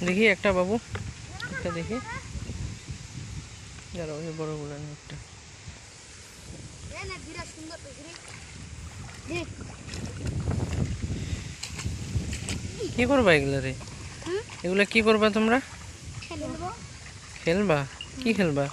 দেখি একটা বাবু, একটা দেখি, যারা ওই বড় বড় একটা কি করবা এগুলা রে? এগুলা কি করবা তোমরা? খেলবা? কি খেলবা?